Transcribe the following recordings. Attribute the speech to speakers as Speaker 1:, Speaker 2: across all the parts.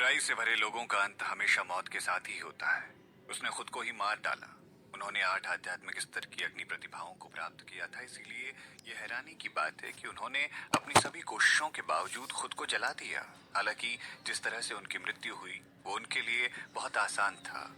Speaker 1: बुराई से भरे लोगों का अंत हमेशा मौत के साथ ही होता है। उसने खुद को ही मार डाला। उन्होंने 8 आध्यात्मिक स्तर की अग्नि प्रतिभाओं को प्राप्त किया था, इसीलिए यह हैरानी की बात है कि उन्होंने अपनी सभी कोशिशों के बावजूद खुद को जला दिया। हालांकि जिस तरह से उनकी मृत्यु हुई वो उनके लिए बहुत आसान था।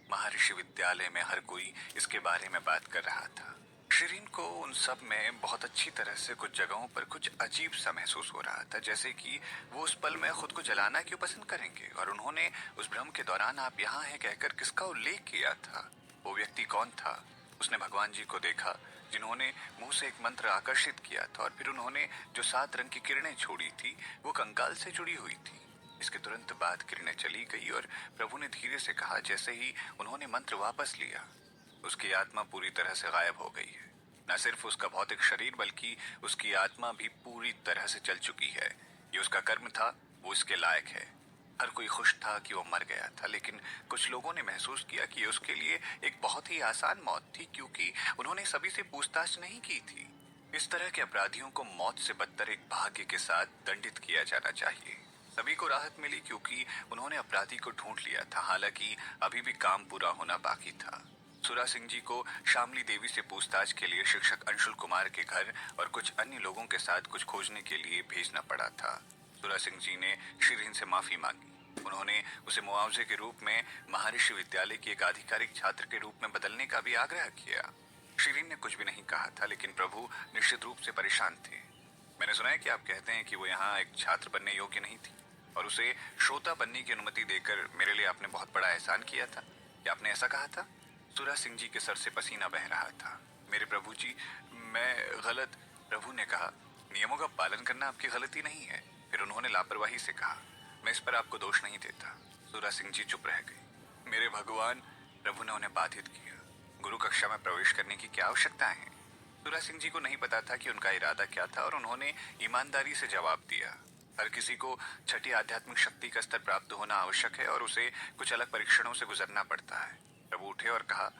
Speaker 1: महर्षि विद्यालय में हर कोई इसके बारे में बात कर रहा था। शिरीन को उन सब में बहुत अच्छी तरह से कुछ जगहों पर कुछ अजीब सा महसूस हो रहा था, जैसे कि वो उस पल में खुद को जलाना क्यों पसंद करेंगे। और उन्होंने उस भ्रम के दौरान आप यहाँ हैं कहकर किसका उल्लेख किया था। वो व्यक्ति कौन था? उसने भगवान जी को देखा जिन्होंने मुंह से एक मंत्र आकर्षित किया था, और फिर उन्होंने जो 7 रंग की किरणें छोड़ी थी वो कंकाल से जुड़ी हुई थी। इसके तुरंत बाद किरणें चली गई और प्रभु ने धीरे से कहा। जैसे ही उन्होंने मंत्र वापस लिया उसकी आत्मा पूरी तरह से गायब हो गई है। न सिर्फ उसका भौतिक शरीर बल्कि उसकी आत्मा भी पूरी तरह से चल चुकी है। ये उसका कर्म था, वो इसके लायक है। हर कोई खुश था कि वो मर गया था, लेकिन कुछ लोगों ने महसूस किया कि ये उसके लिए एक बहुत ही आसान मौत थी, क्योंकि उन्होंने सभी से पूछताछ नहीं की थी। इस तरह के अपराधियों को मौत से बदतर एक भाग्य के साथ दंडित किया जाना चाहिए। सभी को राहत मिली क्योंकि उन्होंने अपराधी को ढूंढ लिया था। हालांकि अभी भी काम पूरा होना बाकी था। सुरा सिंह जी को शामली देवी से पूछताछ के लिए शिक्षक अंशुल कुमार के घर और कुछ अन्य लोगों के साथ कुछ खोजने के लिए भेजना पड़ा था। सुरा सिंह जी ने शिरीन से माफी मांगी। उन्होंने उसे मुआवजे के रूप में महर्षि विद्यालय की एक आधिकारिक छात्र के रूप में बदलने का भी आग्रह किया। शिरीन ने कुछ भी नहीं कहा था, लेकिन प्रभु निश्चित रूप से परेशान थे। मैंने सुना है कि आप कहते हैं कि वो यहाँ एक छात्र बनने योग्य नहीं थी और उसे श्रोता बनने की अनुमति देकर मेरे लिए आपने बहुत बड़ा एहसान किया था। क्या आपने ऐसा कहा था? सुरा सिंह जी के सर से पसीना बह रहा था। मेरे प्रभु जी, मैं गलत। प्रभु ने कहा, नियमों का पालन करना आपकी गलती नहीं है। फिर उन्होंने लापरवाही से कहा, मैं इस पर आपको दोष नहीं देता। सुरा सिंह जी चुप रह गए। मेरे भगवान, प्रभु ने उन्हें बाधित किया, गुरु कक्षा में प्रवेश करने की क्या आवश्यकता है? सुरा सिंह जी को नहीं पता था कि उनका इरादा क्या था, और उन्होंने ईमानदारी से जवाब दिया, हर किसी को छठी आध्यात्मिक शक्ति का स्तर प्राप्त होना आवश्यक है और उसे कुछ अलग परीक्षणों से गुजरना पड़ता है। प्रभु उठे और कहा,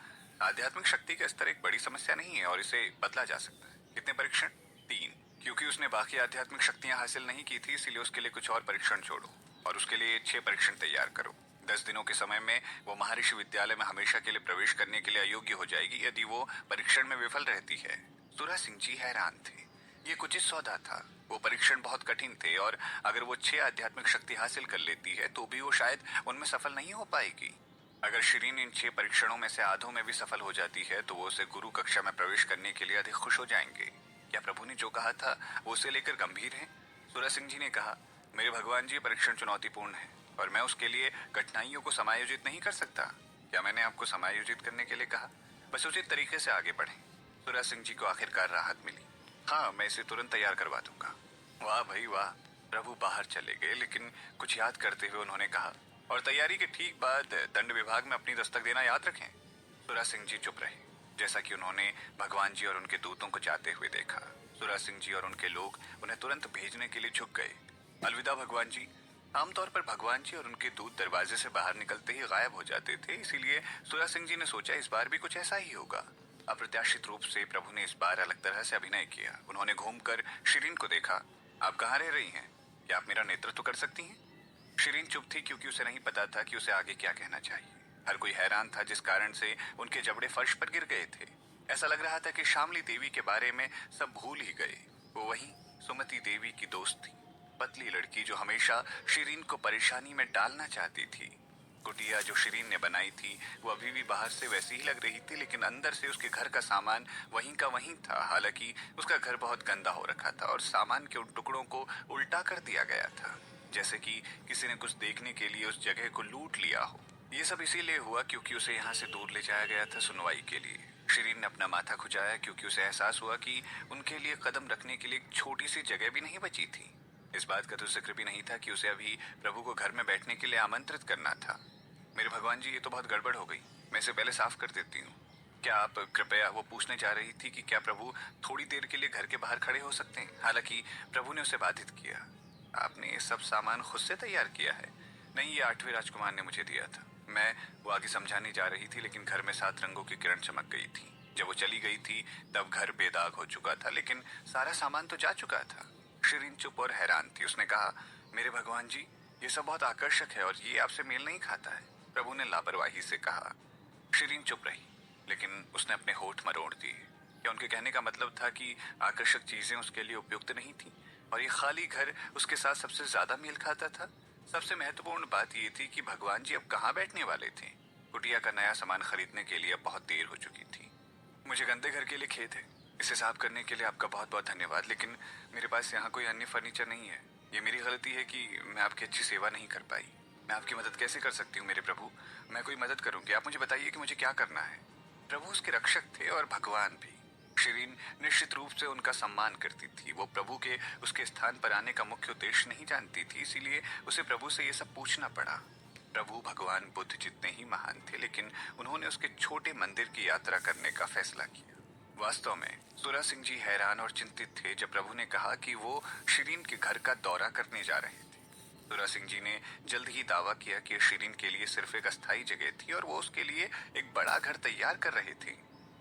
Speaker 1: आध्यात्मिक शक्ति का स्तर एक बड़ी समस्या नहीं है और इसे बदला जा सकता है। कितने परीक्षण? 3। क्योंकि उसने बाकी आध्यात्मिक शक्तियां हासिल नहीं की थी, इसीलिए उसके लिए कुछ और परीक्षण छोड़ो और उसके लिए 6 परीक्षण तैयार करो। 10 दिनों के समय में वो महर्षि विद्यालय में हमेशा के लिए प्रवेश करने के लिए अयोग्य हो जाएगी यदि वो परीक्षण में विफल रहती है। सुरा सिंह जी हैरान थे। ये कुछ इस सौदा था। वो परीक्षण बहुत कठिन थे और अगर वो 6 आध्यात्मिक शक्ति हासिल कर लेती है तो भी वो शायद उनमें सफल नहीं हो पाएगी। अगर शिरीन इन 6 परीक्षणों में से आधों में भी सफल हो जाती है तो वो उसे गुरु कक्षा में प्रवेश करने के लिए अधिक खुश हो जाएंगे। क्या प्रभु ने जो कहा था वो उसे लेकर गंभीर है? सुरा सिंह जी ने कहा, मेरे भगवान जी, परीक्षण चुनौतीपूर्ण है और मैं उसके लिए कठिनाइयों को समायोजित नहीं कर सकता। क्या मैंने आपको समायोजित करने के लिए कहा? बस उचित तरीके से आगे बढ़ें। सुरा सिंह जी को आखिरकार राहत मिली। हाँ, मैं इसे तुरंत तैयार करवा दूंगा। वाह भाई वाह। प्रभु बाहर चले गए, लेकिन कुछ याद करते हुए उन्होंने कहा, और तैयारी के ठीक बाद दंड विभाग में अपनी दस्तक देना याद रखें। सुरा सिंह जी चुप रहे, जैसा कि उन्होंने भगवान जी और उनके दूतों को जाते हुए देखा। सुरा सिंह जी और उनके लोग उन्हें तुरंत भेजने के लिए झुक गए। अलविदा भगवान जी। आमतौर पर भगवान जी और उनके दूत दरवाजे से बाहर निकलते ही गायब हो जाते थे, इसीलिए सुरा सिंह जी ने सोचा इस बार भी कुछ ऐसा ही होगा। अप्रत्याशित रूप से प्रभु ने इस बार अलग तरह से अभिनय किया। उन्होंने घूमकर शिरीन को देखा। आप कहाँ रह रही हैं? क्या आप मेरा नेतृत्व कर सकती हैं? शिरीन चुप थी क्योंकि उसे नहीं पता था कि उसे आगे क्या कहना चाहिए। हर कोई हैरान था, जिस कारण से उनके जबड़े फर्श पर गिर गए थे। ऐसा लग रहा था कि शामली देवी के बारे में सब भूल ही गए। वो वही सुमति देवी की दोस्त थी, पतली लड़की जो हमेशा शिरीन को परेशानी में डालना चाहती थी। कुटिया जो शिरीन ने बनाई थी वो अभी भी बाहर से वैसी ही लग रही थी, लेकिन अंदर से उसके घर का सामान वहीं का वहीं था। हालांकि उसका घर बहुत गंदा हो रखा था और सामान के उन टुकड़ों को उल्टा कर दिया गया था, जैसे कि किसी ने कुछ देखने के लिए उस जगह को लूट लिया हो। ये सब इसीलिए हुआ क्योंकि उसे यहाँ से दूर ले जाया गया था सुनवाई के लिए। शिरीन ने अपना माथा खुजाया क्योंकि उसे एहसास हुआ कि उनके लिए कदम रखने के लिए एक छोटी सी जगह भी नहीं बची थी। इस बात का तो जिक्र भी नहीं था कि उसे अभी प्रभु को घर में बैठने के लिए आमंत्रित करना था। मेरे भगवान जी, ये तो बहुत गड़बड़ हो गई। मैं इसे पहले साफ कर देती हूँ। क्या आप कृपया, वो पूछने जा रही थी कि क्या प्रभु थोड़ी देर के लिए घर के बाहर खड़े हो सकते हैं। हालांकि प्रभु ने उसे बाधित किया। आपने ये सब सामान खुद से तैयार किया है? नहीं, ये 8वें राजकुमार ने मुझे दिया था। मैं वो आगे समझाने जा रही थी, लेकिन घर में 7 रंगों की किरण चमक गई थी। जब वो चली गई थी तब घर बेदाग हो चुका था, लेकिन सारा सामान तो जा चुका था। शिरीन चुप और हैरान थी। उसने कहा, मेरे भगवान जी, ये सब बहुत आकर्षक है और ये आपसे मेल नहीं खाता है, प्रभु ने लापरवाही से कहा। शिरीन चुप रही, लेकिन उसने अपने होठ मरोड़ दिए। क्या उनके कहने का मतलब था कि आकर्षक चीजें उसके लिए उपयुक्त नहीं थी और ये खाली घर उसके साथ सबसे ज्यादा मेल खाता था? सबसे महत्वपूर्ण बात ये थी कि भगवान जी अब कहाँ बैठने वाले थे। कुटिया का नया सामान खरीदने के लिए अब बहुत देर हो चुकी थी। मुझे गंदे घर के लिए खेद है। इसे साफ करने के लिए आपका बहुत बहुत धन्यवाद, लेकिन मेरे पास यहाँ कोई अन्य फर्नीचर नहीं है। ये मेरी गलती है कि मैं आपकी अच्छी सेवा नहीं कर पाई। मैं आपकी मदद कैसे कर सकती हूँ मेरे प्रभु? मैं कोई मदद करूंगी, आप मुझे बताइए कि मुझे क्या करना है। प्रभु उसके रक्षक थे और भगवान भी। शिरीन निश्चित रूप से उनका सम्मान करती थी। वो प्रभु के उसके स्थान पर आने का मुख्य उद्देश्य नहीं जानती थी, इसीलिए उसे प्रभु से ये सब पूछना पड़ा। प्रभु भगवान बुद्ध जितने ही महान थे, लेकिन उन्होंने उसके छोटे मंदिर की यात्रा करने का फैसला किया। वास्तव में सुरा सिंह जी हैरान और चिंतित थे जब प्रभु ने कहा कि वो शिरीन के घर का दौरा करने जा रहे थे। सुरा सिंह जी ने जल्द ही दावा किया कि शिरीन के लिए सिर्फ एक अस्थायी जगह थी और वो उसके लिए एक बड़ा घर तैयार कर रहे थे।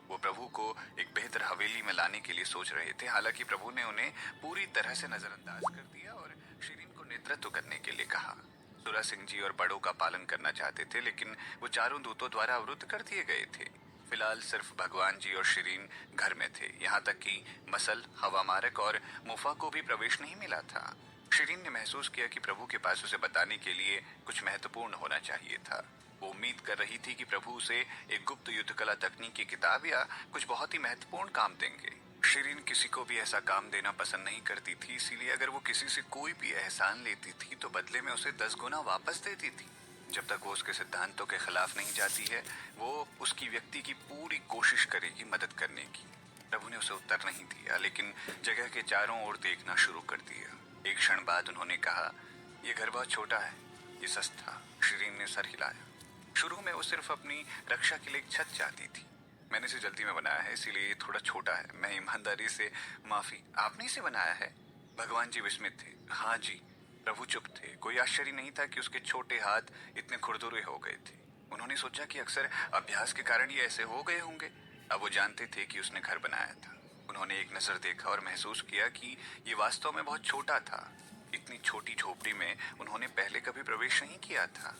Speaker 1: वो प्रभु को एक बेहतर हवेली में लाने के लिए सोच रहे थे। हालांकि प्रभु ने उन्हें पूरी तरह से नजरअंदाज कर दिया और शिरीन को नेतृत्व करने के लिए कहा। सुरा सिंह जी और बड़ों का पालन करना चाहते थे, लेकिन वो चारों दूतों द्वारा अवरुद्ध कर दिए गए थे। फिलहाल सिर्फ भगवान जी और शिरीन घर में थे। यहाँ तक कि मसल, हवा मारक और मुफा को भी प्रवेश नहीं मिला था। शिरीन ने महसूस किया कि प्रभु के पास उसे बताने के लिए कुछ महत्वपूर्ण होना चाहिए था। वो उम्मीद कर रही थी कि प्रभु उसे एक गुप्त युद्ध कला तकनीक की किताब या कुछ बहुत ही महत्वपूर्ण काम देंगे। शिरीन किसी को भी ऐसा काम देना पसंद नहीं करती थी, इसीलिए अगर वो किसी से कोई भी एहसान लेती थी तो बदले में उसे 10 गुना वापस देती थी। जब तक वो उसके सिद्धांतों के खिलाफ नहीं जाती है, वो उसकी व्यक्ति की पूरी कोशिश करेगी मदद करने की। प्रभु ने उसे उत्तर नहीं दिया, लेकिन जगह के चारों ओर देखना शुरू कर दिया। एक क्षण बाद उन्होंने कहा, यह घर बहुत छोटा है, ये सस्ता। शिरीन ने सर हिलाया। शुरू में वो सिर्फ अपनी रक्षा के लिए एक छत चाहती थी। मैंने इसे जल्दी में बनाया है, इसीलिए ये थोड़ा छोटा है। मैं ईमानदारी से माफी। आपने इसे बनाया है? भगवान जी विस्मित थे। हाँ जी। प्रभु चुप थे। कोई आश्चर्य नहीं था कि उसके छोटे हाथ इतने खुरदुरे हो गए थे। उन्होंने सोचा कि अक्सर अभ्यास के कारण ये ऐसे हो गए होंगे। अब वो जानते थे कि उसने घर बनाया था। उन्होंने एक नजर देखा और महसूस किया कि ये वास्तव में बहुत छोटा था। इतनी छोटी झोपड़ी में उन्होंने पहले कभी प्रवेश नहीं किया था।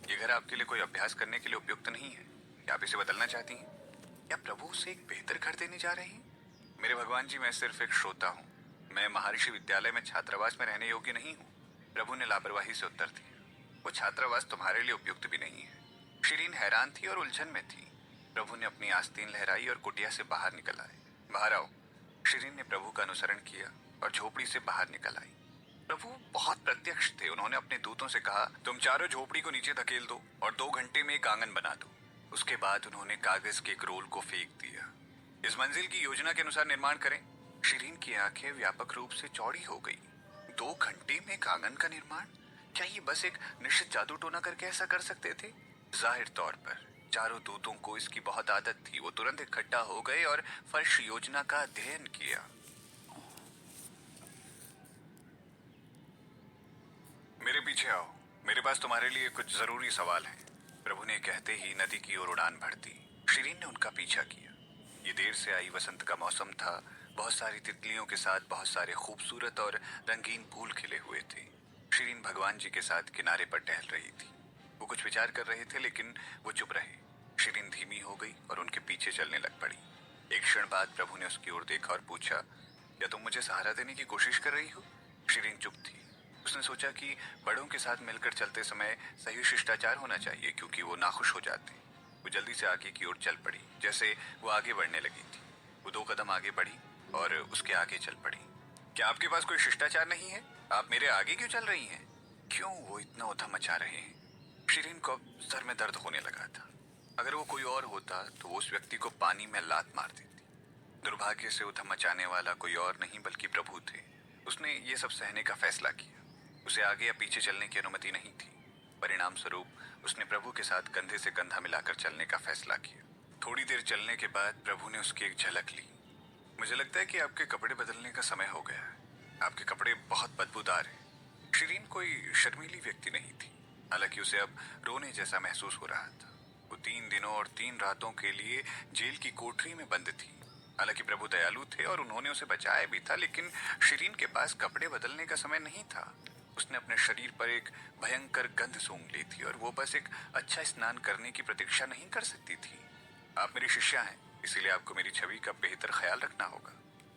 Speaker 1: ये घर आपके लिए कोई अभ्यास करने के लिए उपयुक्त नहीं है। क्या आप इसे बदलना चाहती हैं? क्या प्रभु उसे एक बेहतर घर देने जा रहे हैं? मेरे भगवान जी, मैं सिर्फ एक श्रोता हूँ। मैं महर्षि विद्यालय में छात्रावास में रहने योग्य नहीं हूँ। प्रभु ने लापरवाही से उत्तर दिया। वो छात्रावास तुम्हारे लिए उपयुक्त भी नहीं है। शिरीन हैरान थी और उलझन में थी। प्रभु ने अपनी आस्तीन लहराई और कुटिया से बाहर निकल आए। बाहर आओ। शिरीन ने प्रभु का अनुसरण किया और झोपड़ी से बाहर निकल आई। प्रभु बहुत प्रत्यक्ष थे। उन्होंने अपने दूतों से कहा, तुम चारों झोपड़ी को नीचे धकेल दो और 2 घंटे में एक आंगन बना दो। उसके बाद उन्होंने कागज के एक रोल को फेंक दिया। इस मंजिल की योजना के अनुसार निर्माण करें। शिरीन की आंखें व्यापक रूप से चौड़ी हो गई। 2 घंटे में एक आंगन का निर्माण? क्या ये बस एक निश्चित जादू टोना करके ऐसा कर सकते थे? जाहिर तौर पर चारों दूतों को इसकी बहुत आदत थी। वो तुरंत इकट्ठा हो गए और फर्श योजना का अध्ययन किया। मेरे पीछे आओ, मेरे पास तुम्हारे लिए कुछ जरूरी सवाल हैं। प्रभु ने कहते ही नदी की ओर उड़ान भर दी। शिरीन ने उनका पीछा किया। ये देर से आई वसंत का मौसम था। बहुत सारी तितलियों के साथ बहुत सारे खूबसूरत और रंगीन फूल खिले हुए थे। शिरीन भगवान जी के साथ किनारे पर टहल रही थी। वो कुछ विचार कर रहे थे, लेकिन वो चुप रहे। शिरीन धीमी हो गई और उनके पीछे चलने लग पड़ी। एक क्षण बाद प्रभु ने उसकी ओर देखा और पूछा, क्या तुम मुझे सहारा देने की कोशिश कर रही हो? शिरीन चुप थी। उसने सोचा कि बड़ों के साथ मिलकर चलते समय सही शिष्टाचार होना चाहिए, क्योंकि वो नाखुश हो जाते। वो जल्दी से आगे की ओर चल पड़ी। जैसे वो आगे बढ़ने लगी थी, वो 2 कदम आगे बढ़ी और उसके आगे चल पड़ी। क्या आपके पास कोई शिष्टाचार नहीं है? आप मेरे आगे क्यों चल रही हैं? क्यों वो इतना उधम मचा रहे हैं? शिरीन को अब सर में दर्द होने लगा था। अगर वो कोई और होता तो वो उस व्यक्ति को पानी में लात मार देती। दुर्भाग्य से उधम मचाने वाला कोई और नहीं बल्कि प्रभु थे। उसने ये सब सहने का फैसला किया। उसे आगे या पीछे चलने की अनुमति नहीं थी। परिणाम स्वरूप उसने प्रभु के साथ कंधे से कंधा मिलाकर चलने का फैसला किया। थोड़ी देर चलने के बाद प्रभु ने उसकी एक झलक ली। मुझे लगता है कि आपके कपड़े बदलने का समय हो गया है। आपके कपड़े बहुत बदबूदार हैं। शिरीन कोई शर्मीली व्यक्ति नहीं थी, हालांकि उसे अब रोने जैसा महसूस हो रहा था। वो 3 दिनों और 3 रातों के लिए जेल की कोठरी में बंद थी। हालांकि प्रभु दयालु थे और उन्होंने उसे बचाया भी था, लेकिन शिरीन के पास कपड़े बदलने का समय नहीं था। उसने अपने शरीर पर एक भयंकर गंध सूंघ ली थी और वो बस एक अच्छा स्नान करने की प्रतीक्षा नहीं कर सकती थी। आप मेरी शिष्या हैं, इसीलिए आपको मेरी छवि का बेहतर ख्याल रखना होगा।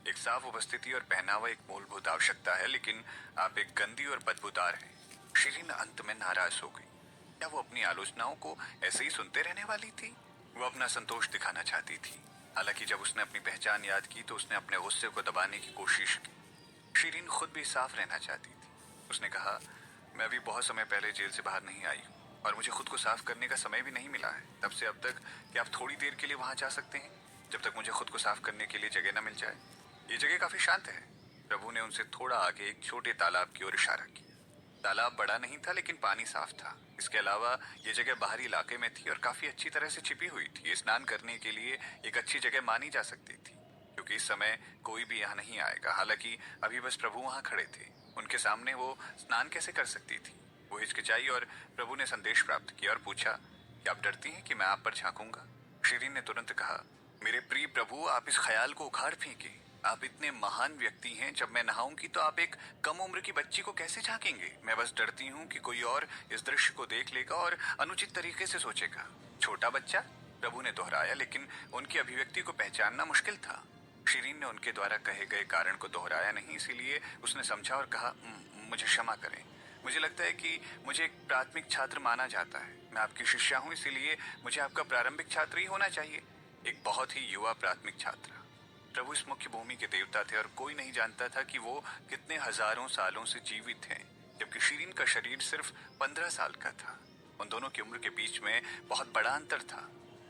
Speaker 1: एक साफ उपस्थिति और पहनावा एक मूलभूत आवश्यकता है, लेकिन आप एक गंदी और बदबूदार हैं। शिरीन अंत में नाराज हो गई। क्या वो अपनी आलोचनाओं को ऐसे ही सुनते रहने वाली थी? वो अपना संतोष दिखाना चाहती थी। हालांकि जब उसने अपनी पहचान याद की तो उसने अपने गुस्से को दबाने की कोशिश की। शिरीन खुद भी साफ रहना चाहती थी। उसने कहा, मैं अभी बहुत समय पहले जेल से बाहर नहीं आई हूँ और मुझे खुद को साफ करने का समय भी नहीं मिला है तब से अब तक। कि आप थोड़ी देर के लिए वहां जा सकते हैं जब तक मुझे खुद को साफ करने के लिए जगह न मिल जाए? ये जगह काफी शांत है। प्रभु ने उनसे थोड़ा आगे एक छोटे तालाब की ओर इशारा किया। तालाब बड़ा नहीं था, लेकिन पानी साफ था। इसके अलावा ये जगह बाहरी इलाके में थी और काफी अच्छी तरह से छिपी हुई थी। स्नान करने के लिए एक अच्छी जगह मानी जा सकती थी, क्योंकि इस समय कोई भी यहाँ नहीं आएगा। हालांकि अभी बस प्रभु वहाँ खड़े थे। उनके सामने वो स्नान कैसे कर सकती थी? वो हिचकिचाई और प्रभु ने संदेश प्राप्त किया और पूछा, क्या आप डरती हैं कि मैं आप पर झांकूंगा? शिरीन ने तुरंत कहा, मेरे प्रिय प्रभु, आप इस ख्याल को उखाड़ फेंके। आप इतने महान व्यक्ति हैं, जब मैं नहाऊंगी तो आप एक कम उम्र की बच्ची को कैसे झांकेंगे? मैं बस डरती हूँ कि कोई और इस दृश्य को देख लेगा और अनुचित तरीके से सोचेगा। छोटा बच्चा? प्रभु ने दोहराया, लेकिन उनकी अभिव्यक्ति को पहचानना मुश्किल था। शिरीन ने उनके द्वारा कहे गए कारण को दोहराया नहीं, इसीलिए उसने समझा और कहा, मुझे क्षमा करें। मुझे लगता है कि मुझे एक प्राथमिक छात्र माना जाता है। मैं आपकी शिष्या हूँ, इसीलिए मुझे आपका प्रारंभिक छात्र ही होना चाहिए। एक बहुत ही युवा प्राथमिक छात्र। प्रभु इस मुख्य भूमि के देवता थे और कोई नहीं जानता था कि वो कितने हजारों सालों से जीवित हैं, जबकि शिरीन का शरीर सिर्फ 15 साल का था। उन दोनों की उम्र के बीच में बहुत बड़ा अंतर था।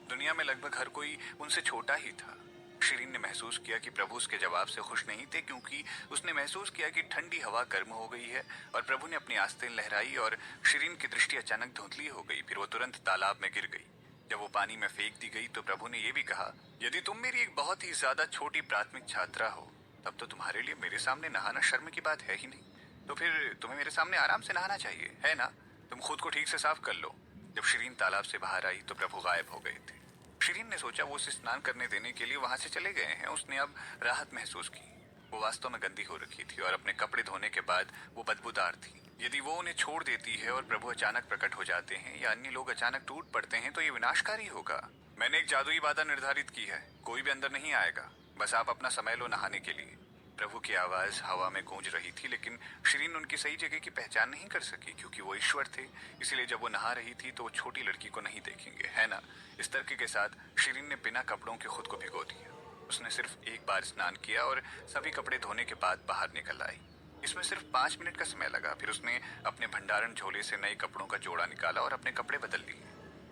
Speaker 1: दुनिया में लगभग हर कोई उनसे छोटा ही था। शिरीन ने महसूस किया कि प्रभु उसके जवाब से खुश नहीं थे, क्योंकि उसने महसूस किया कि ठंडी हवा गर्म हो गई है और प्रभु ने अपनी आस्तीन लहराई और शिरीन की दृष्टि अचानक धुंधली हो गई। फिर वो तुरंत तालाब में गिर गई। जब वो पानी में फेंक दी गई तो प्रभु ने यह भी कहा, यदि तुम मेरी एक बहुत ही ज्यादा छोटी प्राथमिक छात्रा हो, तब तो तुम्हारे लिए मेरे सामने नहाना शर्म की बात है ही नहीं। तो फिर तुम्हें मेरे सामने आराम से नहाना चाहिए, है ना? तुम खुद को ठीक से साफ कर लो। जब शिरीन तालाब से बाहर आई तो प्रभु गायब हो गए थे। शिरीन ने सोचा वो उसे स्नान करने देने के लिए वहां से चले गए हैं। उसने अब राहत महसूस की। वो वास्तव में गंदी हो रखी थी और अपने कपड़े धोने के बाद वो बदबूदार थी। यदि वो उन्हें छोड़ देती है और प्रभु अचानक प्रकट हो जाते हैं या अन्य लोग अचानक टूट पड़ते हैं तो ये विनाशकारी होगा। मैंने एक जादुई बाधा निर्धारित की है, कोई भी अंदर नहीं आएगा, बस आप अपना समय लो नहाने के लिए। प्रभु की आवाज हवा में गूंज रही थी, लेकिन शिरीन उनकी सही जगह की पहचान नहीं कर सकी, क्योंकि वो ईश्वर थे। इसलिए जब वो नहा रही थी तो वो छोटी लड़की को नहीं देखेंगे, है ना? इस तर्क के साथ शिरीन ने बिना कपड़ों के खुद को भिगो दिया। उसने सिर्फ एक बार स्नान किया और सभी कपड़े धोने के बाद बाहर निकल आई। इसमें सिर्फ 5 मिनट का समय लगा। फिर उसने अपने भंडारण झोले से नए कपड़ों का जोड़ा निकाला और अपने कपड़े बदल लिए।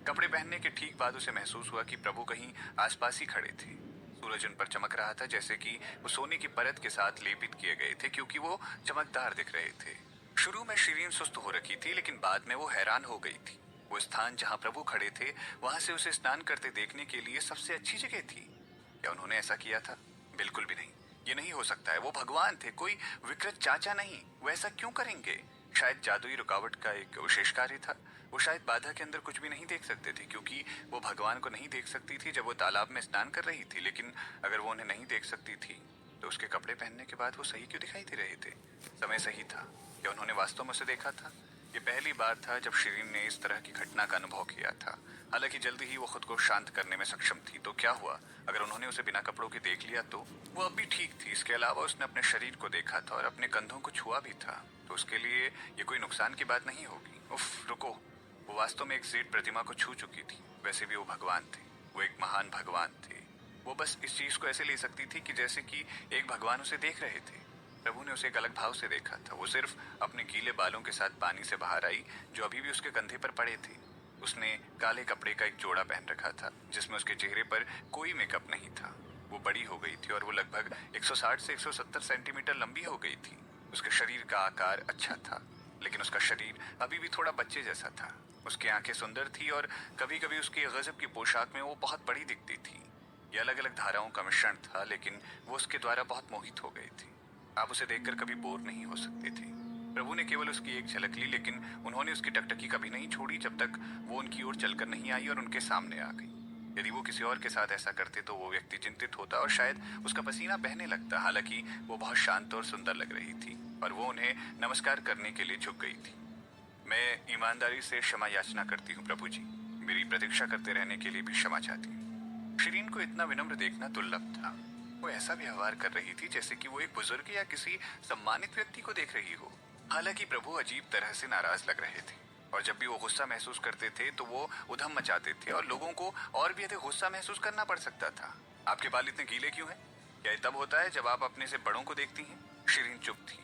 Speaker 1: कपड़े पहनने के ठीक बाद उसे महसूस हुआ कि प्रभु कहीं आसपास ही खड़े थे। सूरज उन पर चमक रहा था, जैसे कि वो सोने की परत के साथ लेपित किए गए थे, क्योंकि वो चमकदार दिख रहे थे। शुरू में शिरीन सुस्त हो रखी थी, लेकिन बाद में वो हैरान हो गई थी। वो स्थान जहाँ प्रभु खड़े थे, वहां से उसे स्नान करते देखने के लिए सबसे अच्छी जगह थी। क्या उन्होंने ऐसा किया था? बिल्कुल भी नहीं। ये नहीं हो सकता है। वो भगवान थे, कोई विकृत चाचा नहीं। वो ऐसा क्यों करेंगे? शायद जादुई रुकावट का एक विशेष कार्य था। वो शायद बाधा के अंदर कुछ भी नहीं देख सकते थे, क्योंकि वो भगवान को नहीं देख सकती थी जब वो तालाब में स्नान कर रही थी। लेकिन अगर वो उन्हें नहीं देख सकती थी तो उसके कपड़े पहनने के बाद वो सही क्यों दिखाई दे रहे थे? समय सही था। क्या उन्होंने वास्तव में उसे देखा था? ये पहली बार था जब शिरीन ने इस तरह की घटना का अनुभव किया था। हालांकि जल्दी ही वो खुद को शांत करने में सक्षम थी। तो क्या हुआ अगर उन्होंने उसे बिना कपड़ों के देख लिया? तो वो अब भी ठीक थी। इसके अलावा उसने अपने शरीर को देखा था और अपने कंधों को छुआ भी था, तो उसके लिए ये कोई नुकसान की बात नहीं होगी। उफ, रुको। वो वास्तव में एक सेठ प्रतिमा को छू चुकी थी। वैसे भी वो भगवान थे। वो एक महान भगवान थे। वो बस इस चीज को ऐसे ले सकती थी कि जैसे कि एक भगवान उसे देख रहे थे। प्रभु ने उसे एक अलग भाव से देखा था। वो सिर्फ अपने गीले बालों के साथ पानी से बाहर आई, जो अभी भी उसके कंधे पर पड़े थे। उसने काले कपड़े का एक जोड़ा पहन रखा था, जिसमें उसके चेहरे पर कोई मेकअप नहीं था। वो बड़ी हो गई थी और वो लगभग 160 से 170 सेंटीमीटर लंबी हो गई थी। उसके शरीर का आकार अच्छा था, लेकिन उसका शरीर अभी भी थोड़ा बच्चे जैसा था। उसकी आंखें सुंदर थी और कभी कभी उसकी गजब की पोशाक में वो बहुत बड़ी दिखती थी। ये अलग अलग धाराओं का मिश्रण था, लेकिन वो उसके द्वारा बहुत मोहित हो गए थे। आप उसे देखकर कभी बोर नहीं हो सकते थे। प्रभु ने केवल उसकी एक झलक ली, लेकिन उन्होंने उसकी टकटकी कभी नहीं छोड़ी जब तक वो उनकी ओर चलकर नहीं आई और उनके सामने आ गई। यदि वो किसी और के साथ ऐसा करते तो वो व्यक्ति चिंतित होता और शायद उसका पसीना बहने लगता। हालांकि वो बहुत शांत और सुंदर लग रही थी। और वो उन्हें नमस्कार करने के लिए झुक गई थी। मैं ईमानदारी से क्षमा याचना करती हूँ प्रभु जी। मेरी प्रतीक्षा करते रहने के लिए भी क्षमा चाहती हूँ। शिरीन को इतना विनम्र देखना दुर्लभ था। वो ऐसा व्यवहार कर रही थी जैसे कि वो एक बुजुर्ग या किसी सम्मानित व्यक्ति को देख रही हो। हालांकि प्रभु अजीब तरह से नाराज लग रहे थे और जब भी वो गुस्सा महसूस करते थे तो वो उधम मचाते थे और लोगों को और भी अधिक गुस्सा महसूस करना पड़ सकता था। आपके बाल इतने गीले क्यों हैं? क्या ये तब होता है जब आप अपने से बड़ों को देखती हैं? शिरीन चुप थी।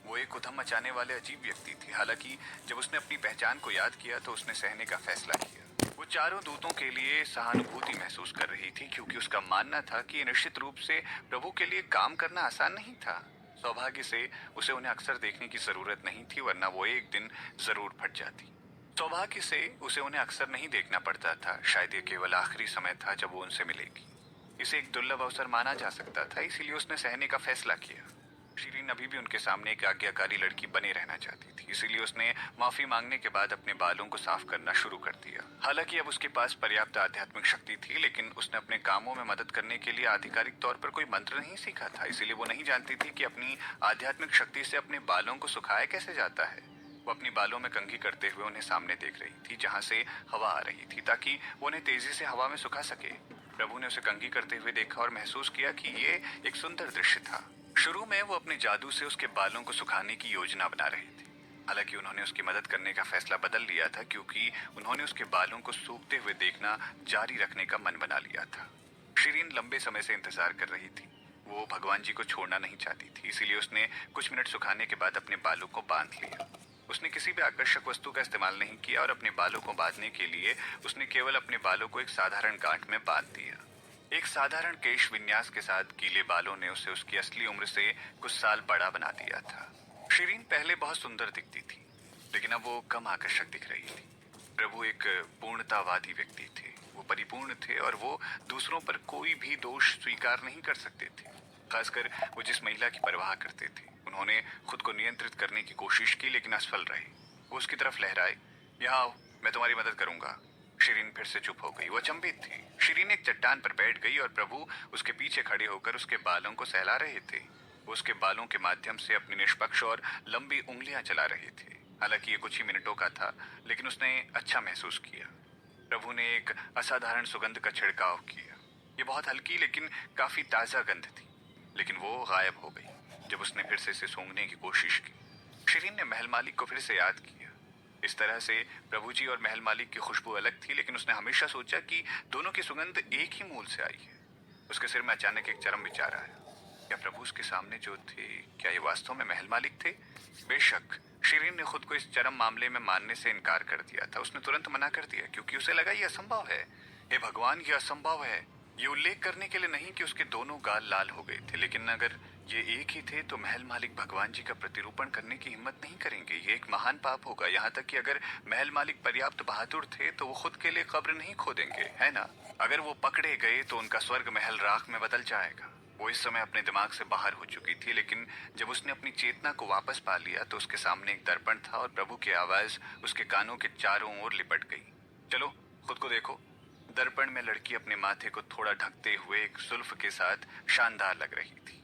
Speaker 1: वो एक उधम मचाने वाले अजीब व्यक्ति थी। हालांकि जब उसने अपनी पहचान को याद किया तो उसने सहने का फैसला किया। वो चारों दूतों के लिए सहानुभूति महसूस कर रही थी क्योंकि उसका मानना था कि निश्चित रूप से प्रभु के लिए काम करना आसान नहीं था। सौभाग्य से उसे उन्हें अक्सर देखने की जरूरत नहीं थी, वरना वो एक दिन जरूर फट जाती। सौभाग्य से उसे उन्हें अक्सर नहीं देखना पड़ता था। शायद ये केवल आखिरी समय था जब वो उनसे मिलेगी। इसे एक दुर्लभ अवसर माना जा सकता था, इसीलिए उसने सहने का फैसला किया। शिरीन अभी भी उनके सामने एक आज्ञाकारी लड़की बने रहना चाहती थी, इसीलिए उसने माफी मांगने के बाद अपने बालों को साफ करना शुरू कर दिया। हालांकि अब उसके पास पर्याप्त आध्यात्मिक शक्ति थी, लेकिन उसने अपने कामों में मदद करने के लिए आधिकारिक तौर पर कोई मंत्र नहीं सीखा था, इसीलिए वो नहीं जानती थी कि अपनी आध्यात्मिक शक्ति से अपने बालों को सुखाया कैसे जाता है। वो अपनी बालों में कंघी करते हुए उन्हें सामने देख रही थी जहां से हवा आ रही थी, ताकि वो उन्हें तेजी से हवा में सुखा सके। प्रभु ने उसे कंघी करते हुए देखा और महसूस किया कि ये एक सुंदर दृश्य था। शुरू में वो अपने जादू से उसके बालों को सुखाने की योजना बना रहे थे। हालांकि उन्होंने उसकी मदद करने का फैसला बदल लिया था क्योंकि उन्होंने उसके बालों को सूखते हुए देखना जारी रखने का मन बना लिया था। शिरीन लंबे समय से इंतजार कर रही थी। वो भगवान जी को छोड़ना नहीं चाहती थी, इसीलिए उसने कुछ मिनट सुखाने के बाद अपने बालों को बांध लिया। उसने किसी भी आकर्षक वस्तु का इस्तेमाल नहीं किया और अपने बालों को बांधने के लिए उसने केवल अपने बालों को एक साधारण गांठ में बांध दिया। एक साधारण केश विन्यास के साथ गीले बालों ने उसे उसकी असली उम्र से कुछ साल बड़ा बना दिया था। शिरीन पहले बहुत सुंदर दिखती थी, लेकिन अब वो कम आकर्षक दिख रही थी। प्रभु एक पूर्णतावादी व्यक्ति थे। वो परिपूर्ण थे और वो दूसरों पर कोई भी दोष स्वीकार नहीं कर सकते थे, खासकर वो जिस महिला की परवाह करते थे। उन्होंने खुद को नियंत्रित करने की कोशिश की, लेकिन असफल रहे। वो उसकी तरफ लहराए, यहाँ आओ, मैं तुम्हारी मदद करूंगा। शिरीन फिर से चुप हो गई। वो अचंभित थी। शिरीन एक चट्टान पर बैठ गई और प्रभु उसके पीछे खड़े होकर उसके बालों को सहला रहे थे। वो उसके बालों के माध्यम से अपनी निष्पक्ष और लंबी उंगलियां चला रहे थे। हालांकि ये कुछ ही मिनटों का था, लेकिन उसने अच्छा महसूस किया। प्रभु ने एक असाधारण सुगंध का छिड़काव किया। ये बहुत हल्की लेकिन काफी ताजा गंध थी, लेकिन वो गायब हो गई जब उसने फिर से इसे सूंघने की कोशिश की। शिरीन ने महल मालिक को फिर से याद किया। इस तरह से प्रभु जी और महल मालिक की खुशबू अलग थी, लेकिन उसने हमेशा सोचा कि दोनों की सुगंध एक ही मूल से आई है। उसके सिर में अचानक एक चरम विचार आया। क्या प्रभु उसके सामने जो थे, क्या ये वास्तव में महल मालिक थे? बेशक शिरीन ने खुद को इस चरम मामले में मानने से इनकार कर दिया था। उसने तुरंत मना कर दिया क्योंकि उसे लगा ये असंभव है। हे भगवान, ये असंभव है। ये उल्लेख करने के लिए नहीं कि उसके दोनों गाल लाल हो गए थे, लेकिन अगर ये एक ही थे तो महल मालिक भगवान जी का प्रतिरूपण करने की हिम्मत नहीं करेंगे। ये एक महान पाप होगा। यहाँ तक कि अगर महल मालिक पर्याप्त बहादुर थे तो वो खुद के लिए कब्र नहीं खोदेंगे, है ना? अगर वो पकड़े गए तो उनका स्वर्ग महल राख में बदल जाएगा। वो इस समय अपने दिमाग से बाहर हो चुकी थी, लेकिन जब उसने अपनी चेतना को वापस पा लिया तो उसके सामने एक दर्पण था और प्रभु की आवाज उसके कानों के चारों ओर लिपट गई। चलो, खुद को देखो। दर्पण में लड़की अपने माथे को थोड़ा ढकते हुए एक जुल्फ के साथ शानदार लग रही थी।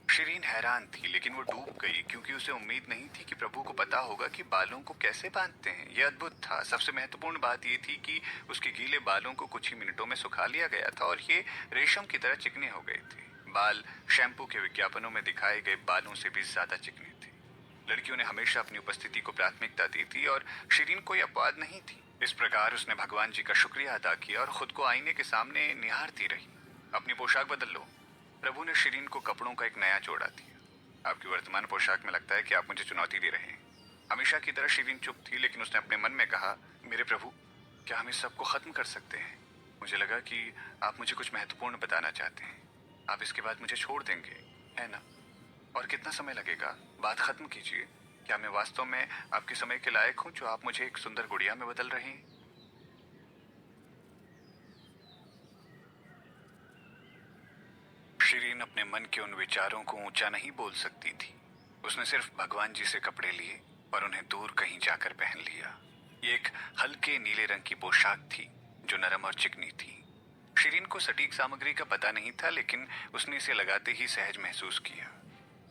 Speaker 1: शिरीन हैरान थी, लेकिन वो डूब गई क्योंकि उसे उम्मीद नहीं थी कि प्रभु को पता होगा कि बालों को कैसे बांधते हैं। यह अद्भुत था। सबसे महत्वपूर्ण बात यह थी कि उसके गीले बालों को कुछ ही मिनटों में सुखा लिया गया था और ये रेशम की तरह चिकने हो गए थे। बाल शैम्पू के विज्ञापनों में दिखाए गए बालों से भी ज्यादा चिकने थे। लड़कियों ने हमेशा अपनी उपस्थिति को प्राथमिकता दी थी और शिरीन कोई अपवाद नहीं थी। इस प्रकार उसने भगवान जी का शुक्रिया अदा किया और खुद को आईने के सामने निहारती रही। अपनी पोशाक बदल लो। प्रभु ने शिरीन को कपड़ों का एक नया जोड़ा दिया। आपकी वर्तमान पोशाक में लगता है कि आप मुझे चुनौती दे रहे हैं। हमेशा की तरह शिरीन चुप थी, लेकिन उसने अपने मन में कहा, मेरे प्रभु, क्या हम इस सबको खत्म कर सकते हैं? मुझे लगा कि आप मुझे कुछ महत्वपूर्ण बताना चाहते हैं। आप इसके बाद मुझे छोड़ देंगे, है ना? और कितना समय लगेगा? बात खत्म कीजिए। क्या मैं वास्तव में आपके समय के लायक हूँ जो आप मुझे एक सुंदर गुड़िया में बदल रहे हैं? शिरीन अपने मन के उन विचारों को ऊंचा नहीं बोल सकती थी। उसने सिर्फ भगवान जी से कपड़े लिए और उन्हें दूर कहीं जाकर पहन लिया। ये एक हल्के नीले रंग की पोशाक थी जो नरम और चिकनी थी। शिरीन को सटीक सामग्री का पता नहीं था, लेकिन उसने इसे लगाते ही सहज महसूस किया।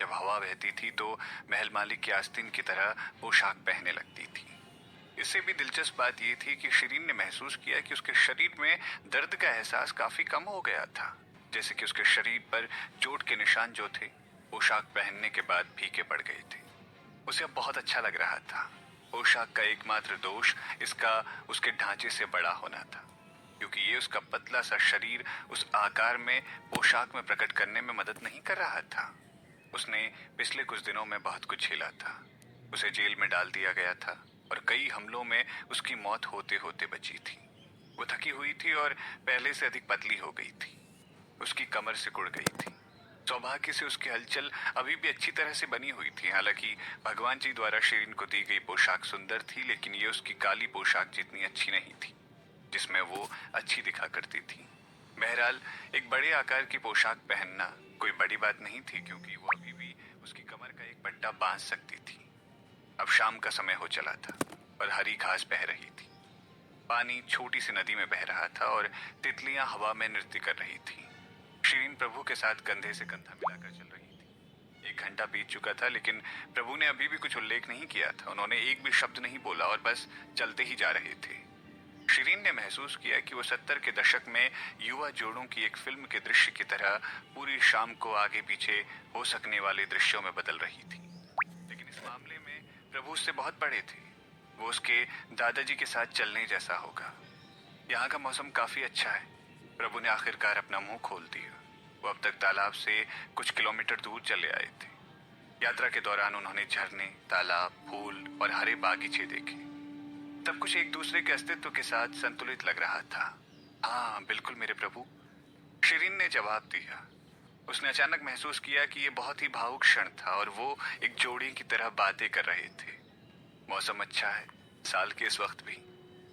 Speaker 1: जब हवा बहती थी तो महल मालिक की आस्तीन की तरह पोशाक पहनने लगती थी। इससे भी दिलचस्प बात यह थी कि शिरीन ने महसूस किया कि उसके शरीर में दर्द का एहसास काफी कम हो गया था, जैसे कि उसके शरीर पर चोट के निशान जो थे पोशाक पहनने के बाद फीके पड़ गए थे। उसे अब बहुत अच्छा लग रहा था। पोशाक का एकमात्र दोष इसका उसके ढांचे से बड़ा होना था, क्योंकि ये उसका पतला सा शरीर उस आकार में पोशाक में प्रकट करने में मदद नहीं कर रहा था। उसने पिछले कुछ दिनों में बहुत कुछ झेला था। उसे जेल में डाल दिया गया था और कई हमलों में उसकी मौत होते होते बची थी। वो थकी हुई थी और पहले से अधिक पतली हो गई थी। उसकी कमर सिकुड़ गई थी। सौभाग्य से उसकी हलचल अभी भी अच्छी तरह से बनी हुई थी। हालांकि भगवान जी द्वारा शिरीन को दी गई पोशाक सुंदर थी, लेकिन ये उसकी काली पोशाक जितनी अच्छी नहीं थी जिसमें वो अच्छी दिखा करती थी। बहरहाल एक बड़े आकार की पोशाक पहनना कोई बड़ी बात नहीं थी, क्योंकि वो अभी भी उसकी कमर का एक पट्टा बांध सकती थी। अब शाम का समय हो चला था और हरी घास बह रही थी। पानी छोटी सी नदी में बह रहा था और तितलियां हवा में नृत्य कर रही थी। शिरीन प्रभु के साथ कंधे से कंधा मिलाकर चल रही थी। 1 घंटा बीत चुका था, लेकिन प्रभु ने अभी भी कुछ उल्लेख नहीं किया था। उन्होंने एक भी शब्द नहीं बोला और बस चलते ही जा रहे थे। शिरीन ने महसूस किया कि वो 70 के दशक में युवा जोड़ों की एक फिल्म के दृश्य की तरह पूरी शाम को आगे पीछे हो सकने वाले दृश्यों में बदल रही थी। लेकिन इस मामले में प्रभु उससे बहुत बड़े थे। वो उसके दादाजी के साथ चलने जैसा होगा। यहाँ का मौसम काफी अच्छा है। प्रभु ने आखिरकार अपना मुंह खोल दिया। वो अब तक तालाब से कुछ किलोमीटर दूर चले आए थे। यात्रा के दौरान उन्होंने झरने, तालाब, फूल और हरे बागीचे देखे। सब कुछ एक दूसरे के अस्तित्व के साथ संतुलित लग रहा था। हाँ बिल्कुल मेरे प्रभु, शिरीन ने जवाब दिया। उसने अचानक महसूस किया कि ये बहुत ही भावुक क्षण था और वो एक जोड़ी की तरह बातें कर रहे थे। मौसम अच्छा है, साल के इस वक्त भी।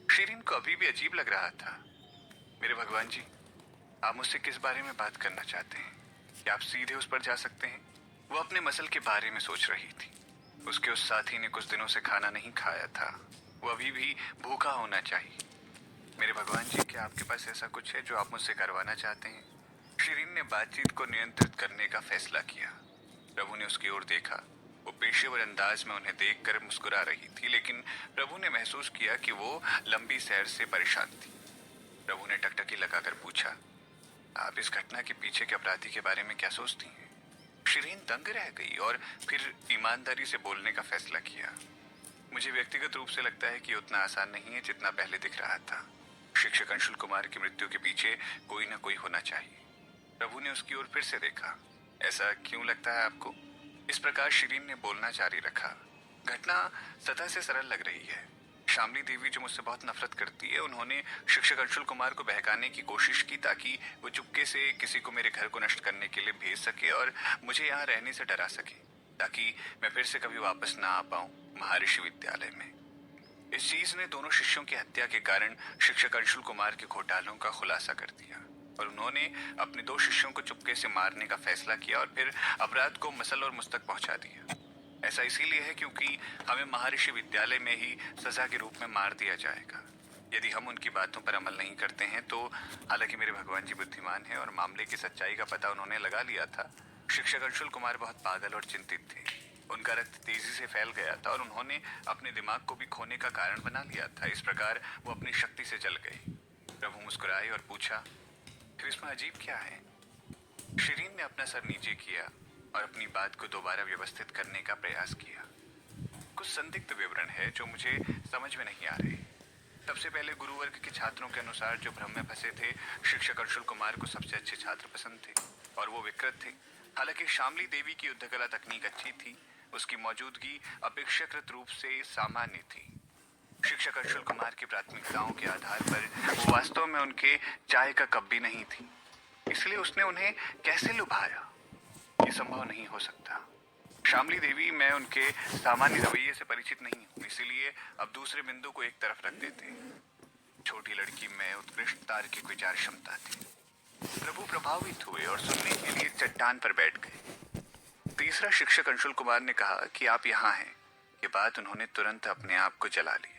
Speaker 1: शिरीन को अभी भी अजीब लग रहा था। मेरे भगवान जी, आप मुझसे किस बारे में बात करना चाहते हैं? क्या आप सीधे उस पर जा सकते हैं? वो अपने मसल के बारे में सोच रही थी। उसके उस साथी ने कुछ दिनों से खाना नहीं खाया था। वो अभी भी भूखा होना चाहिए। मेरे भगवान जी, क्या आपके पास ऐसा कुछ है जो आप मुझसे करवाना चाहते हैं? शिरीन ने बातचीत को नियंत्रित करने का फैसला किया। प्रभु ने उसकी ओर देखा। वो पेशेवर अंदाज में उन्हें देखकर मुस्कुरा रही थी, लेकिन प्रभु ने महसूस किया कि वो लंबी सैर से परेशान थी। प्रभु ने टकटकी लगाकर पूछा, आप इस घटना के पीछे के अपराधी के बारे में क्या सोचती हैं? शिरीन दंग रह गई और फिर ईमानदारी से बोलने का फैसला किया। मुझे व्यक्तिगत रूप से लगता है कि उतना आसान नहीं है जितना पहले दिख रहा था। शिक्षक अंशुल कुमार की मृत्यु के पीछे कोई ना कोई होना चाहिए। प्रभु ने उसकी ओर फिर से देखा। ऐसा क्यों लगता है आपको? इस प्रकार शिरीन ने बोलना जारी रखा। घटना सतह से सरल लग रही है। शामली देवी जो मुझसे बहुत नफरत करती है, उन्होंने शिक्षक अंशुल कुमार को बहकाने की कोशिश की ताकि वो चुपके से किसी को मेरे घर को नष्ट करने के लिए भेज सके और मुझे यहाँ रहने से डरा सके, ताकि मैं फिर से कभी वापस ना आ पाऊं महर्षि विद्यालय में। इस चीज ने दोनों शिष्यों की हत्या के कारण शिक्षक अंशुल कुमार के घोटालों का खुलासा कर दिया और उन्होंने अपने 2 शिष्यों को चुपके से मारने का फैसला किया और फिर अपराध को मसल और मुझ तक पहुंचा दिया। ऐसा इसीलिए है क्योंकि हमें महर्षि विद्यालय में ही सजा के रूप में मार दिया जाएगा यदि हम उनकी बातों पर अमल नहीं करते हैं तो। हालांकि मेरे भगवान जी बुद्धिमान हैं और मामले की सच्चाई का पता उन्होंने लगा लिया था। शिक्षक अंशुल कुमार बहुत पागल और चिंतित थे। उनका रक्त तेजी से फैल गया था और उन्होंने अपने दिमाग को भी खोने का कारण बना लिया था। इस प्रकार वो अपनी शक्ति से जल गए। प्रभु मुस्कुराए और पूछा, तो इसमें अजीब क्या है? शिरीन ने अपना सर नीचे किया और अपनी बात को दोबारा व्यवस्थित करने का प्रयास किया। कुछ संदिग्ध विवरण है जो मुझे समझ में नहीं आ रहे। सबसे पहले गुरुवर्ग के छात्रों के अनुसार जो भ्रम में फंसे थे, शिक्षक अंशुल कुमार को सबसे अच्छे छात्र पसंद थे और वो विकृत थे। हालांकि शामली देवी की युद्धकला तकनीक अच्छी थी, उसकी मौजूदगी अपेक्षाकृत रूप से सामान्य थी। शिक्षक अंशुल कुमार की प्राथमिकताओं के आधार पर वो वास्तव में उनके चाय का कप भी नहीं थी, इसलिए उसने उन्हें कैसे लुभाया? ये संभव नहीं हो सकता। शामली देवी, मैं उनके सामान्य रवैये से परिचित नहीं हूँ, इसीलिए अब दूसरे बिंदु को एक तरफ रख देते। छोटी लड़की में उत्कृष्ट तार्किक विचार क्षमता थी। प्रभु प्रभावित हुए और सुनने के लिए चट्टान पर बैठ गए। तीसरा, शिक्षक अंशुल कुमार ने कहा कि आप यहाँ हैं। ये बात उन्होंने तुरंत अपने आप को जला लिया।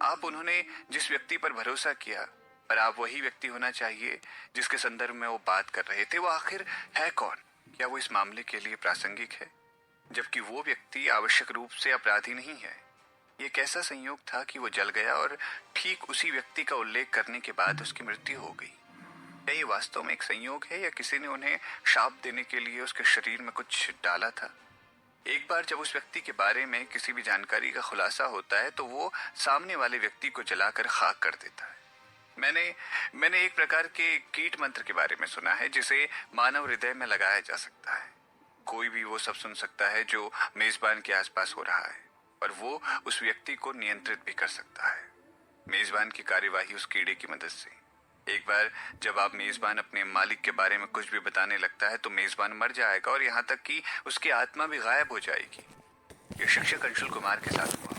Speaker 1: आप उन्होंने जिस व्यक्ति पर भरोसा किया, पर आप वही व्यक्ति होना चाहिए जिसके संदर्भ में वो बात कर रहे थे। वो आखिर है कौन? क्या वो इस मामले के लिए प्रासंगिक है, जबकि वो व्यक्ति आवश्यक रूप से अपराधी नहीं है? ये कैसा संयोग था कि वो जल गया और ठीक उसी व्यक्ति का उल्लेख करने के बाद उसकी मृत्यु हो गई? क्या ये वास्तव में एक संयोग है या किसी ने उन्हें शाप देने के लिए उसके शरीर में कुछ डाला था? एक बार जब उस व्यक्ति के बारे में किसी भी जानकारी का खुलासा होता है तो वो सामने वाले व्यक्ति को जलाकर खाक कर देता है। मैंने मैंने एक प्रकार के कीट मंत्र के बारे में सुना है जिसे मानव हृदय में लगाया जा सकता है। कोई भी वो सब सुन सकता है जो मेजबान के आसपास हो रहा है और वो उस व्यक्ति को नियंत्रित भी कर सकता है। मेजबान की कार्यवाही उस कीड़े की मदद से। एक बार जब आप मेजबान अपने मालिक के बारे में कुछ भी बताने लगता है तो मेजबान मर जाएगा और यहाँ तक कि उसकी आत्मा भी गायब हो जाएगी। यह शिक्षक अंशुल कुमार के साथ हुआ।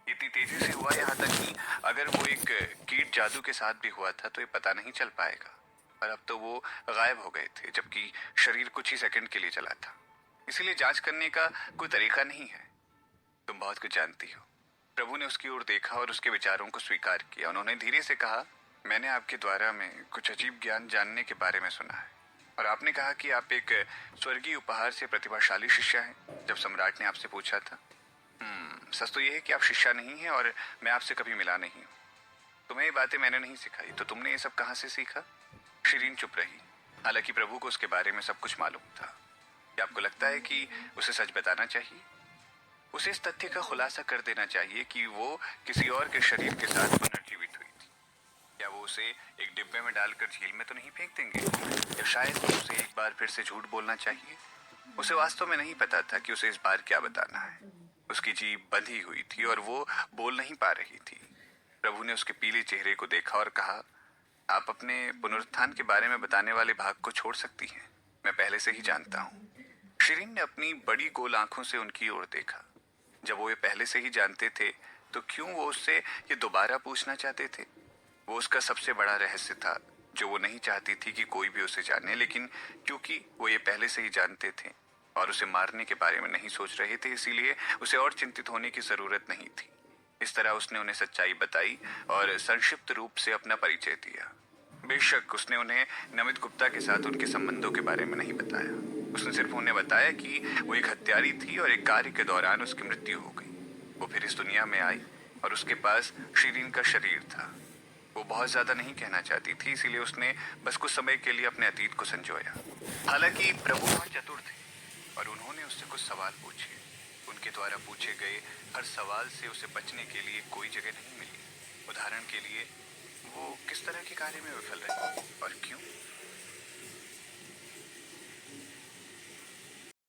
Speaker 1: इतनी तेजी से हुआ यहाँ तक कि अगर वो एक कीट जादू के साथ भी हुआ था तो ये पता नहीं चल पाएगा। पर अब तो वो गायब हो गए थे जबकि शरीर कुछ ही सेकंड के लिए चला था। इसीलिए जांच करने का कोई तरीका नहीं है। तुम बहुत कुछ जानती हो। प्रभु ने उसकी ओर देखा और उसके विचारों को स्वीकार किया। उन्होंने धीरे से कहा, मैंने आपके द्वारा में कुछ अजीब ज्ञान जानने के बारे में सुना है और आपने कहा कि आप एक स्वर्गीय उपहार से प्रतिभाशाली शिष्या हैं। जब सम्राट ने आपसे पूछा था, सच तो यह है कि आप शिष्या नहीं हैं और मैं आपसे कभी मिला नहीं हूँ। तुम्हें ये बातें मैंने नहीं सिखाई तो तुमने ये सब कहाँ से सीखा? शिरीन चुप रही। हालांकि प्रभु को उसके बारे में सब कुछ मालूम था। क्या आपको लगता है कि उसे सच बताना चाहिए? उसे इस तथ्य का खुलासा कर देना चाहिए कि वो किसी और के शरीर के साथ पुनर्जीवित हुई थी। क्या वो उसे एक डिब्बे में डालकर झील में तो नहीं फेंक देंगे? या शायद उसे एक बार फिर से झूठ बोलना चाहिए? उसे वास्तव में नहीं पता था कि उसे इस बार क्या बताना है। उसकी जीभ बंधी हुई थी और वो बोल नहीं पा रही थी। प्रभु ने उसके पीले चेहरे को देखा और कहा, आप अपने पुनरुत्थान के बारे में बताने वाले भाग को छोड़ सकती हैं। मैं पहले से ही जानता हूँ। शिरीन ने अपनी बड़ी गोल आंखों से उनकी ओर देखा। जब वो ये पहले से ही जानते थे तो क्यों वो उससे ये दोबारा पूछना चाहते थे? वो उसका सबसे बड़ा रहस्य था जो वो नहीं चाहती थी कि कोई भी उसे जाने, लेकिन क्योंकि वो ये पहले से ही जानते थे और उसे मारने के बारे में नहीं सोच रहे थे, इसीलिए उसे और चिंतित होने की जरूरत नहीं थी। इस तरह उसने उन्हें सच्चाई बताई और संक्षिप्त रूप से अपना परिचय दिया। बेशक उसने उन्हें नमित गुप्ता के साथ उनके संबंधों के बारे में नहीं बताया। उसने सिर्फ उन्हें बताया कि वो एक हत्यारी थी और एक कार्य के दौरान उसकी मृत्यु हो गई। वो फिर इस दुनिया में आई और उसके पास शिरीन का शरीर था। वो बहुत ज्यादा नहीं कहना चाहती थी, इसीलिए उसने बस कुछ समय के लिए अपने अतीत को संजोया। हालांकि प्रभु बहुत चतुर थे और उन्होंने उससे कुछ सवाल पूछे। उनके द्वारा पूछे गए हर सवाल से उसे बचने के लिए कोई जगह नहीं मिली। उदाहरण के लिए, वो किस तरह के कार्य में विफल रही और क्यों?